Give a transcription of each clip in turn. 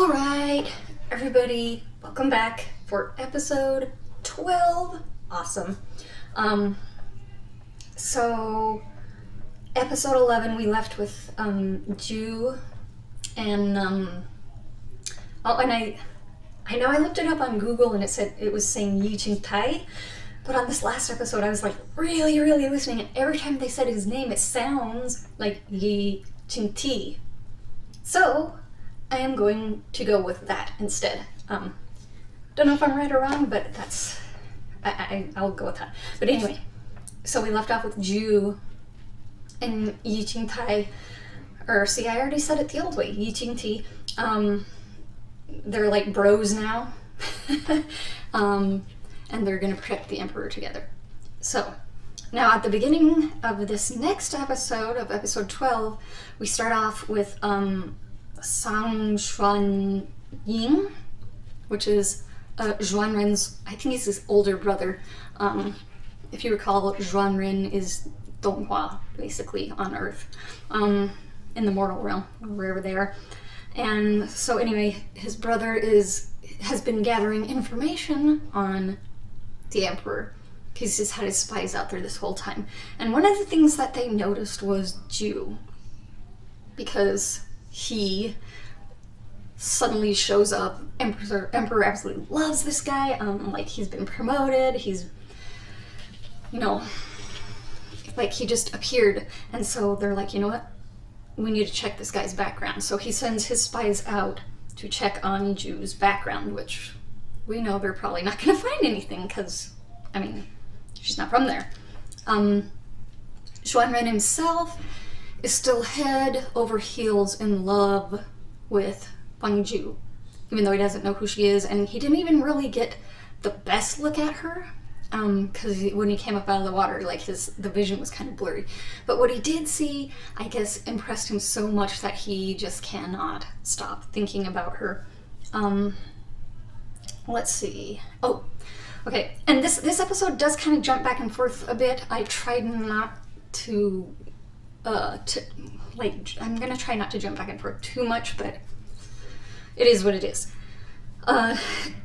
Alright, everybody, welcome back for episode 12. Awesome. So episode 11 we left with Ju and and I know I looked it up on Google and it said it was saying Yi Ching Tai, but on this last episode I was like really listening, and every time they said his name it sounds like Yi Ching Ti. So I am going to go with that instead. Don't know if I'm right or wrong, but that's I'll go with that. But anyway, so we left off with Ju and Yi Ching Tai, or see, I already said it the old way, Yi Ching Ti. They're like bros now, and they're gonna protect the emperor together. So now at the beginning of this next episode, of episode 12, we start off with Sang Ying, which is Zhuanren's, I think he's his older brother. If you recall, Zhuanren is Donghua, basically, on Earth, in the mortal realm, wherever they are. And so anyway, his brother has been gathering information on the emperor. He's just had his spies out there this whole time. And one of the things that they noticed was Ju, because he suddenly shows up. Emperor absolutely loves this guy. Like, he's been promoted. He's, you know, like, he just appeared. And so they're like, you know what? We need to check this guy's background. So he sends his spies out to check on Ju's background, which we know they're probably not going to find anything because, I mean, she's not from there. Zhuanren himself is still head over heels in love with Ju, even though he doesn't know who she is, and he didn't even really get the best look at her, because when he came up out of the water, like, the vision was kind of blurry. But what he did see, I guess, impressed him so much that he just cannot stop thinking about her. Let's see. Oh, okay. And this episode does kind of jump back and forth a bit. I tried not to I'm gonna try not to jump back and forth too much, but it is what it is.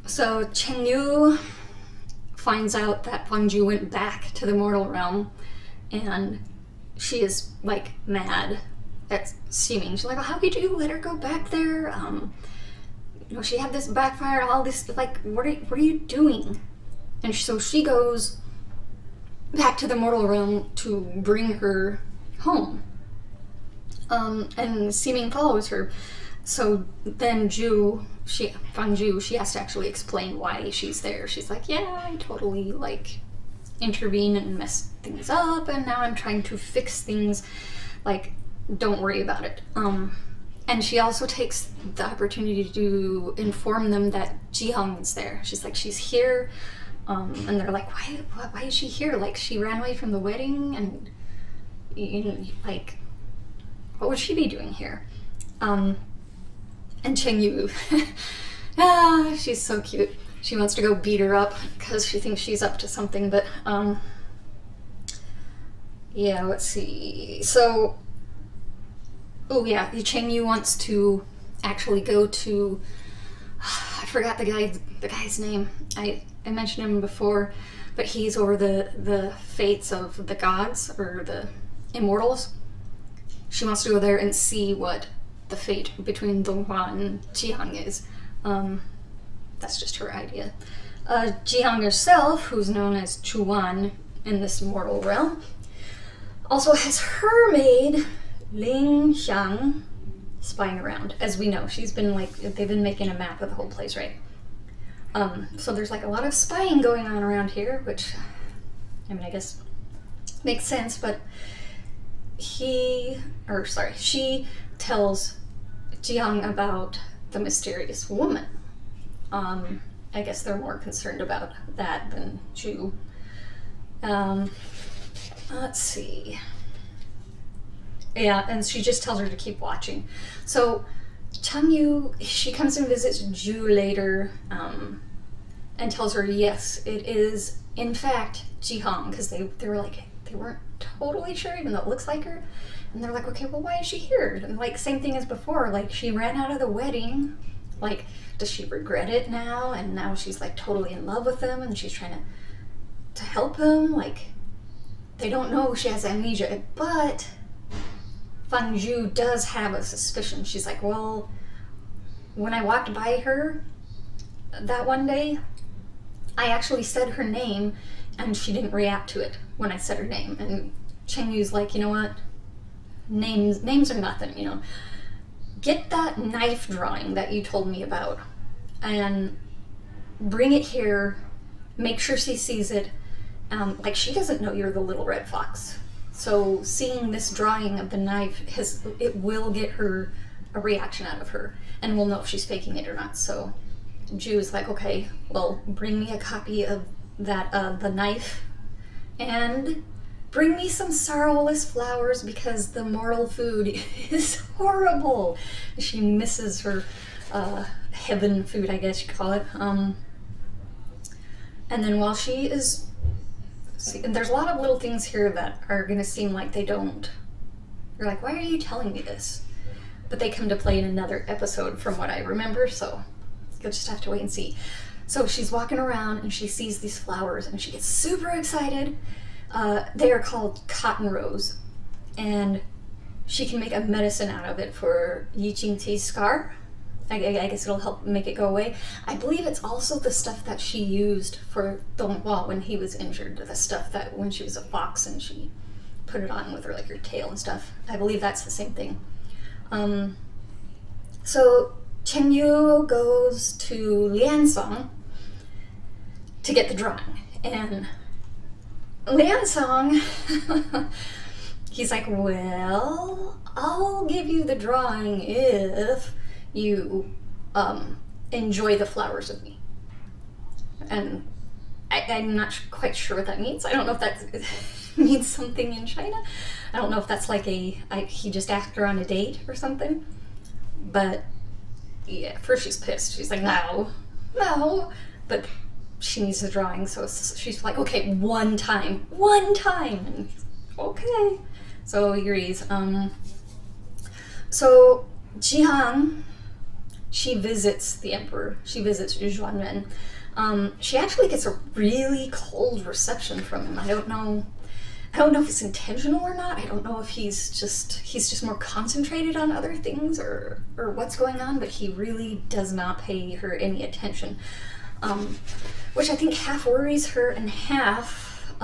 So Chen Yu finds out that Ju went back to the mortal realm, and she is like mad at Ximing. She's like, well, how could you let her go back there? You know, she had this backfire, all this, like, what are you doing? And so she goes back to the mortal realm to bring her home. And Ximing follows her. So then Ju, she has to actually explain why she's there. She's like, yeah, I totally, like, intervene and mess things up, and now I'm trying to fix things. Like, don't worry about it. And she also takes the opportunity to inform them that Jihang is there. She's like, she's here. And they're like, why is she here? Like, she ran away from the wedding, and, like, what would she be doing here? And Chen Yu, she's so cute. She wants to go beat her up because she thinks she's up to something, but, yeah, let's see. So, oh yeah, Chen Yu wants to actually go to, I forgot the guy's name. I mentioned him before, but he's over the fates of the gods, or the immortals. She wants to go there and see what the fate between Donghua and Jihang is. That's just her idea. Jihang herself, who's known as Chuan in this mortal realm, also has her maid, Ling Xiang, spying around. As we know, she's been, like, they've been making a map of the whole place, right? So there's, like, a lot of spying going on around here, which, I mean, I guess makes sense, but she tells Jiang about the mysterious woman. I guess they're more concerned about that than Ju. Let's see. Yeah, and she just tells her to keep watching. So Chang Yu, she comes and visits Ju later, and tells her, yes, it is in fact Jihang, because they were like, they weren't totally sure, even though it looks like her. And they're like, okay, well, why is she here? And, like, same thing as before, like, she ran out of the wedding Like, does she regret it now? And now she's like totally in love with him and she's trying to help him. Like, they don't know she has amnesia, but Fang Zhu does have a suspicion. She's like, well, when I walked by her that one day, I actually said her name and she didn't react to it when I said her name. And Cheng Yu's like, you know what? Names are nothing, you know. Get that knife drawing that you told me about and bring it here. Make sure she sees it. Like, she doesn't know you're the little red fox. So seeing this drawing of the knife, it will get her a reaction out of her, and we'll know if she's faking it or not. So Zhu is like, okay, well, bring me a copy of that, the knife, and bring me some sorrowless flowers because the mortal food is horrible. She misses her heaven food, I guess you call it. And then while she is, and there's a lot of little things here that are gonna seem like they don't. You're like, why are you telling me this? But they come to play in another episode from what I remember, so you'll just have to wait and see. So she's walking around and she sees these flowers and she gets super excited. They are called cotton rose, and she can make a medicine out of it for Yi Jingti's scar. I guess it'll help make it go away. I believe it's also the stuff that she used for Donghua when he was injured, the stuff that when she was a fox and she put it on with her, like, her tail and stuff. I believe that's the same thing. So Cheng Yu goes to Liansong to get the drawing, and Liansong, he's like, well, I'll give you the drawing if you enjoy the flowers with me. And I'm not quite sure what that means. I don't know if that means something in China. I don't know if that's like he just asked her on a date or something. But yeah, first she's pissed. She's like, no. But she needs the drawing, so she's like, okay, one time. And okay. So he agrees. So Jihan, she visits the emperor. She visits Zhuanren. She actually gets a really cold reception from him. I don't know if it's intentional or not. I don't know if he's just more concentrated on other things or what's going on, but he really does not pay her any attention. Which I think half worries her and half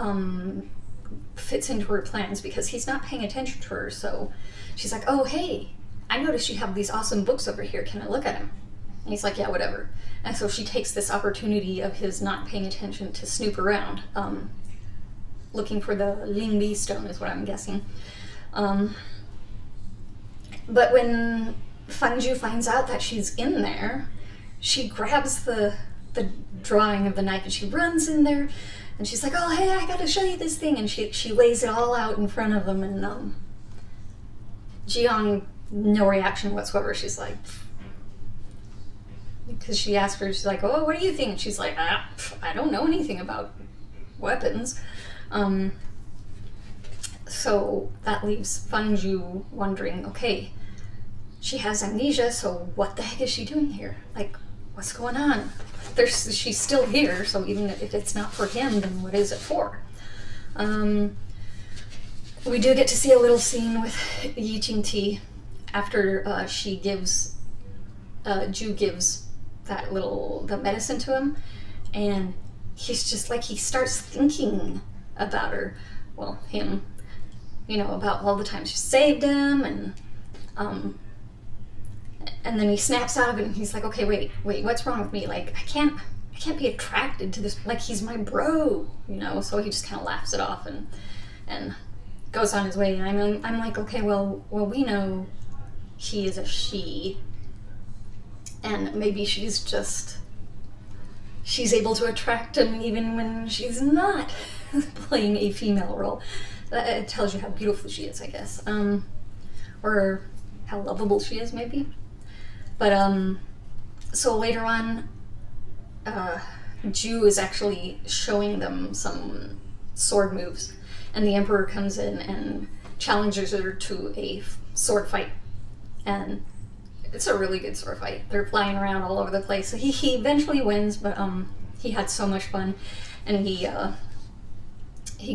fits into her plans because he's not paying attention to her. So she's like, oh, hey, I noticed you have these awesome books over here. Can I look at them? And he's like, yeah, whatever. And so she takes this opportunity of his not paying attention to snoop around, looking for the Lingli stone is what I'm guessing. But when Fang Zhu finds out that she's in there, she grabs the drawing of the knife and she runs in there and she's like, oh, hey, I gotta show you this thing. And she lays it all out in front of him, and Jiang, no reaction whatsoever. She's like, because she asked her, she's like, oh, what do you think? And she's like, I don't know anything about weapons. So that leaves Fang Zhu wondering, okay, she has amnesia, so what the heck is she doing here? Like, what's going on? She's still here, so even if it's not for him, then what is it for? We do get to see a little scene with Yi Jingti after Zhu gives the medicine to him, and he's just like, he starts thinking about her, well, him, about all the times she saved him, and then he snaps out of it and he's like, okay, wait, what's wrong with me? Like, I can't be attracted to this, like, he's my bro, so he just kind of laughs it off and goes on his way. And I'm like, okay, well, we know he is a she, and maybe she's able to attract him even when she's not playing a female role. It tells you how beautiful she is, I guess, or how lovable she is, maybe. But so later on, Zhu is actually showing them some sword moves, and the emperor comes in and challenges her to a sword fight, and it's a really good sword fight. They're flying around all over the place. So he eventually wins, but he had so much fun, and he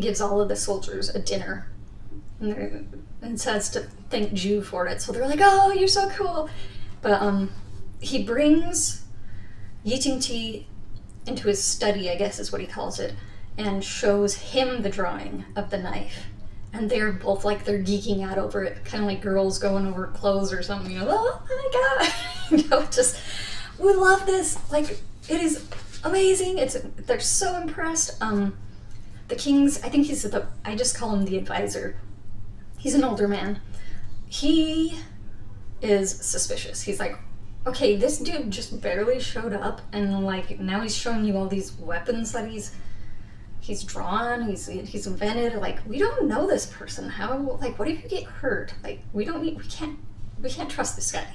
gives all of the soldiers a dinner, and says to thank Ju for it. So they're like, "Oh, you're so cool," but he brings Yi Jingqi into his study, I guess is what he calls it, and shows him the drawing of the knife. And they're both like, they're geeking out over it, kind of like girls going over clothes or something, you know, oh my god, you know, just, we love this, like, it is amazing, they're so impressed. The king's, I think I just call him the advisor. He's an older man. He is suspicious. He's like, okay, this dude just barely showed up, and like, now he's showing you all these weapons that he's drawn, he's invented. Like, we don't know this person. How, like, what if you get hurt? Like, we can't trust this guy.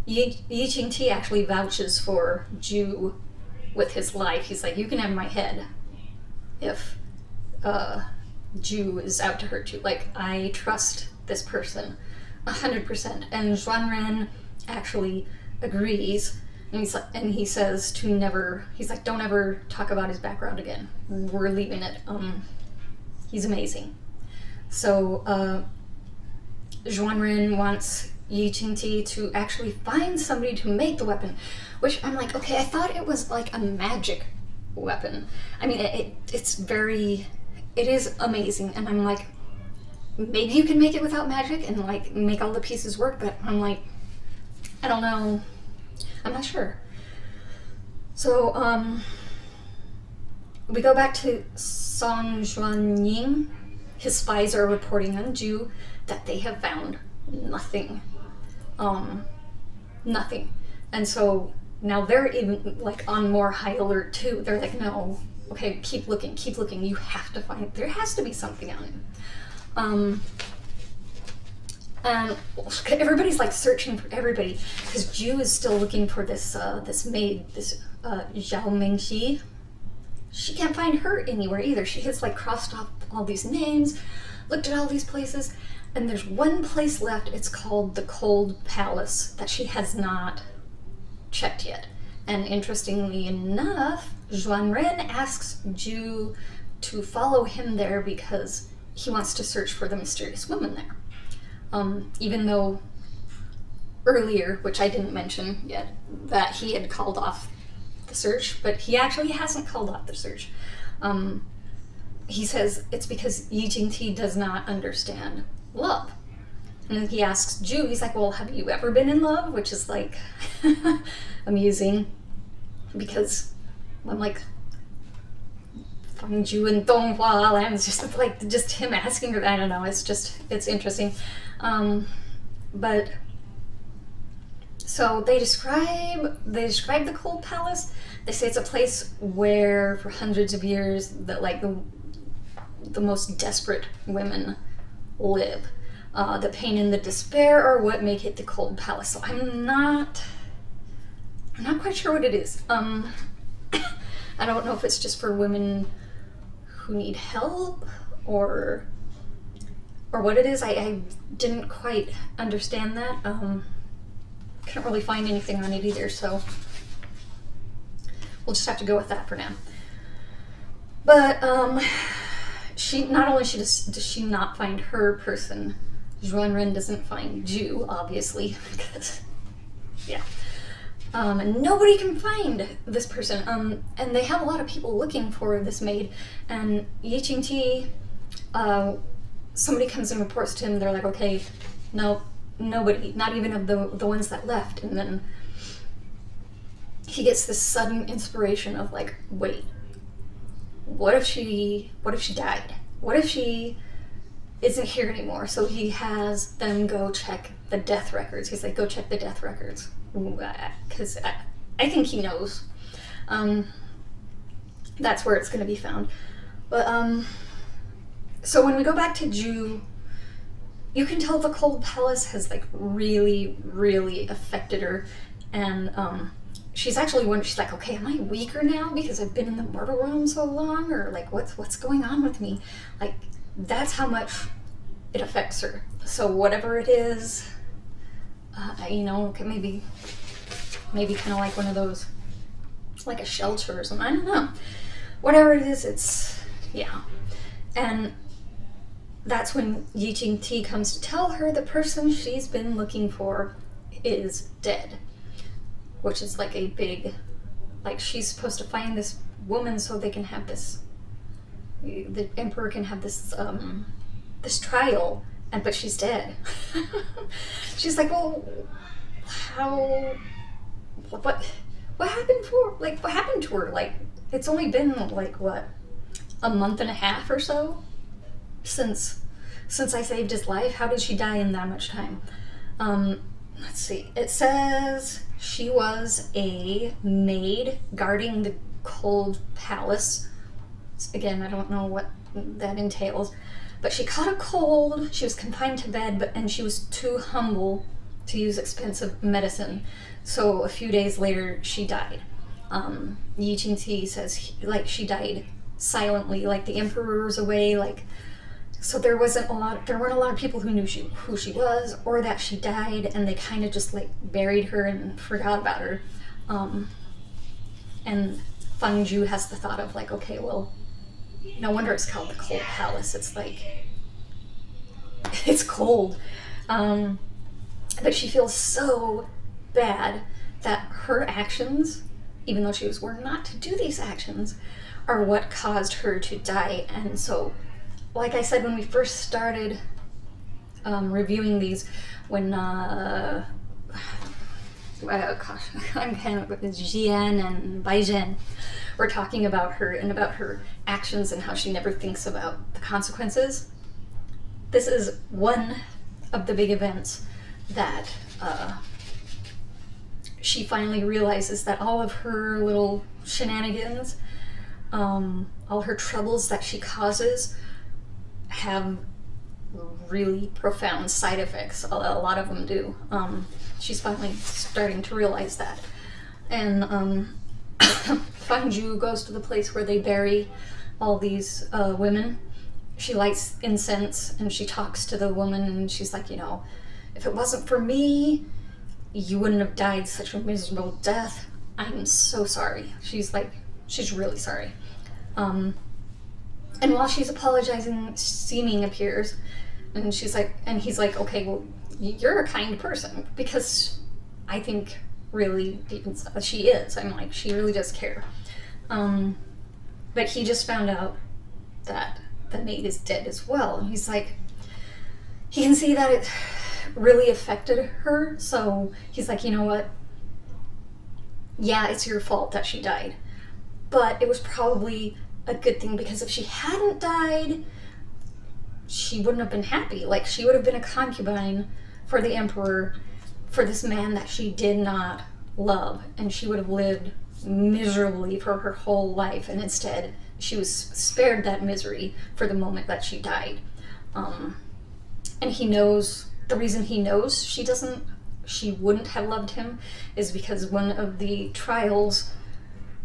Yi Jingqi actually vouches for Ju with his life. He's like, you can have my head if Ju is out to hurt you. Like, I trust this person 100%. And Xuanren actually agrees. And he says to never, he's like, don't ever talk about his background again. We're leaving it. He's amazing. So Xuanren wants Yi Jingqi to actually find somebody to make the weapon, which I'm like, okay, I thought it was like a magic weapon. I mean, it is amazing. And I'm like, maybe you can make it without magic and like make all the pieces work, but I'm like, I don't know. I'm not sure. So, we go back to Song Xuanying. His spies are reporting on Ju that they have found nothing. Nothing. And so now they're even like on more high alert too. They're like, no, okay, keep looking. You have to find, there has to be something on him. And everybody's like searching for everybody because Ju is still looking for this maid, this Zhao Mingxi. She can't find her anywhere either. She has like crossed off all these names, looked at all these places, and there's one place left. It's called the Cold Palace that she has not checked yet. And interestingly enough, Xuanren asks Ju to follow him there because he wants to search for the mysterious woman there. Even though earlier, which I didn't mention yet, that he had called off the search, but he actually hasn't called off the search. He says it's because Yi Jingqi does not understand love. And then he asks Ju, he's like, well, have you ever been in love? Which is like amusing because I'm like, Ju and Donghua land, it's just him asking her. I don't know, it's interesting. But so they describe the Cold Palace. They say it's a place where for hundreds of years that like the most desperate women live. The pain and the despair are what make it the Cold Palace. So I'm not quite sure what it is. I don't know if it's just for women who need help or what it is. I didn't quite understand that. Couldn't really find anything on it either, so we'll just have to go with that for now. But she not only does she not find her person, Xuanren doesn't find Ju, obviously, because yeah. And nobody can find this person. And they have a lot of people looking for this maid. And Yi Jingqi, somebody comes and reports to him. They're like, okay, no, nobody, not even of the ones that left. And then he gets this sudden inspiration of like, wait, what if she died? What if she isn't here anymore? So he has them go check the death records. He's like, go check the death records. Because I think he knows. That's where it's going to be found. But so when we go back to Ju, you can tell the Cold Palace has like really, really affected her, and she's actually wondering. She's like, okay, am I weaker now because I've been in the mortal realm so long, or like what's going on with me? Like that's how much it affects her. So whatever it is. you know, maybe kind of like one of those, like a shelter or something. I don't know. Whatever it is, it's, yeah. And that's when Ying Ti comes to tell her the person she's been looking for is dead. Which is like a big, like she's supposed to find this woman so they can have this, the emperor can have this, this trial, but she's dead. She's like, well, how, what happened what happened to her? Like, it's only been like, what, a month and a half or so since I saved his life. How did she die in that much time? Let's see, it says she was a maid guarding the cold palace. Again, I don't know what that entails, but she caught a cold, she was confined to bed, and she was too humble to use expensive medicine, so a few days later she died. Ying Ti says she died silently, like the emperor was away, like, so there weren't a lot of people who knew who she was, or that she died, and they kind of just like buried her and forgot about her. And Fangju has the thought of like, okay, well, no wonder it's called the Cold Palace. It's like, it's cold. But she feels so bad that her actions, even though she was warned not to do these actions, are what caused her to die. And so, like I said, when we first started reviewing these, when gosh, I'm kind of Jian and Baizhen were talking about her and about her actions and how she never thinks about the consequences. This is one of the big events that she finally realizes that all of her little shenanigans, all her troubles that she causes, have really profound side effects. A lot of them do. She's finally starting to realize that. And Fangju goes to the place where they bury all these women. She lights incense and she talks to the woman, and she's like, you know, if it wasn't for me, you wouldn't have died such a miserable death. I'm so sorry. She's really sorry. And while she's apologizing, Seeming appears, and he's like, okay, well, you're a kind person, because I think really deep inside she is. I'm like, she really does care. But he just found out that the maid is dead as well, and he's like, he can see that it really affected her, so he's like, you know what? Yeah, it's your fault that she died, but it was probably a good thing, because if she hadn't died, she wouldn't have been happy. Like, she would have been a concubine for the emperor, for this man that she did not love, and she would have lived miserably for her whole life, and instead she was spared that misery for the moment that she died. And he knows, the reason he knows she wouldn't have loved him is because one of the trials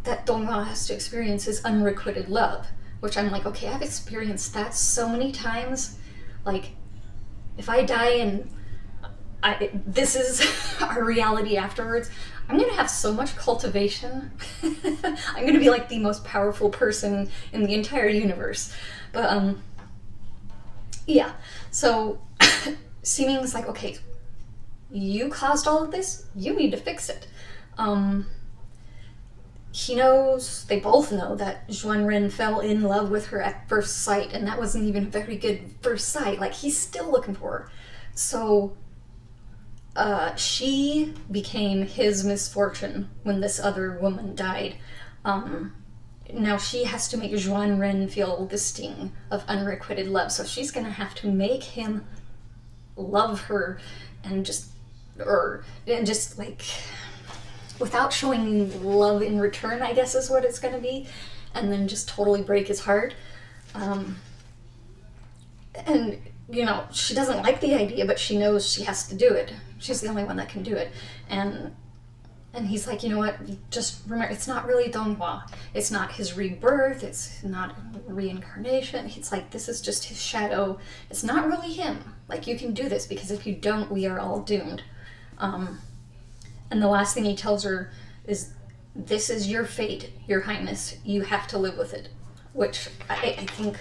that Donghua has to experience is unrequited love, which I'm like, okay, I've experienced that so many times. Like, if I die and this is our reality afterwards, I'm gonna have so much cultivation. I'm gonna be like the most powerful person in the entire universe. But yeah, so Seeming's like, okay, you caused all of this, you need to fix it. He knows, they both know, that Xuanren fell in love with her at first sight, and that wasn't even a very good first sight. Like, he's still looking for her. So she became his misfortune when this other woman died. Now she has to make Xuanren feel the sting of unrequited love, so she's gonna have to make him love her and just like, without showing love in return, I guess is what it's gonna be, and then just totally break his heart. And, you know, she doesn't like the idea, but she knows she has to do it. She's the only one that can do it. And he's like, you know what, just remember, it's not really Donghua. It's not his rebirth, it's not reincarnation. It's like, this is just his shadow. It's not really him. Like, you can do this, because if you don't, we are all doomed. And the last thing he tells her is, "This is your fate, Your Highness. You have to live with it." Which I think,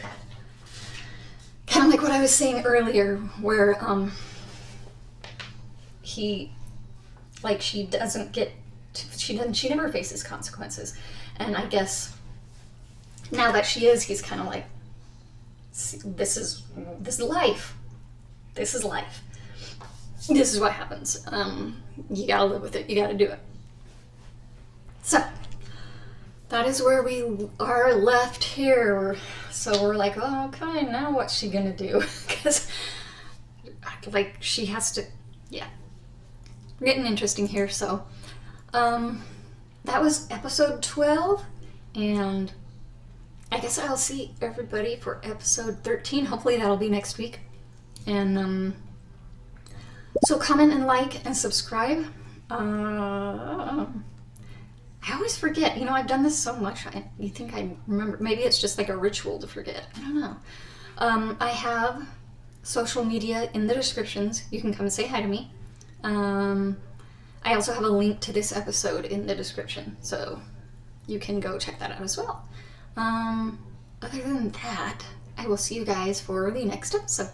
kind of like what I was saying earlier, where he, like, she never faces consequences, and I guess now that she is, he's kind of like, this is life. This is life. This is what happens. You gotta live with it. You gotta do it. So that is where we are left here. So we're like, oh, okay, now what's she gonna do? Because, like, she has to, yeah. We're getting interesting here. So that was episode 12, and I guess I'll see everybody for episode 13. Hopefully that'll be next week. And so comment and like and subscribe. I always forget. You know, I've done this so much. You think I remember? Maybe it's just like a ritual to forget. I don't know. I have social media in the descriptions. You can come and say hi to me. I also have a link to this episode in the description, so you can go check that out as well. Other than that, I will see you guys for the next episode.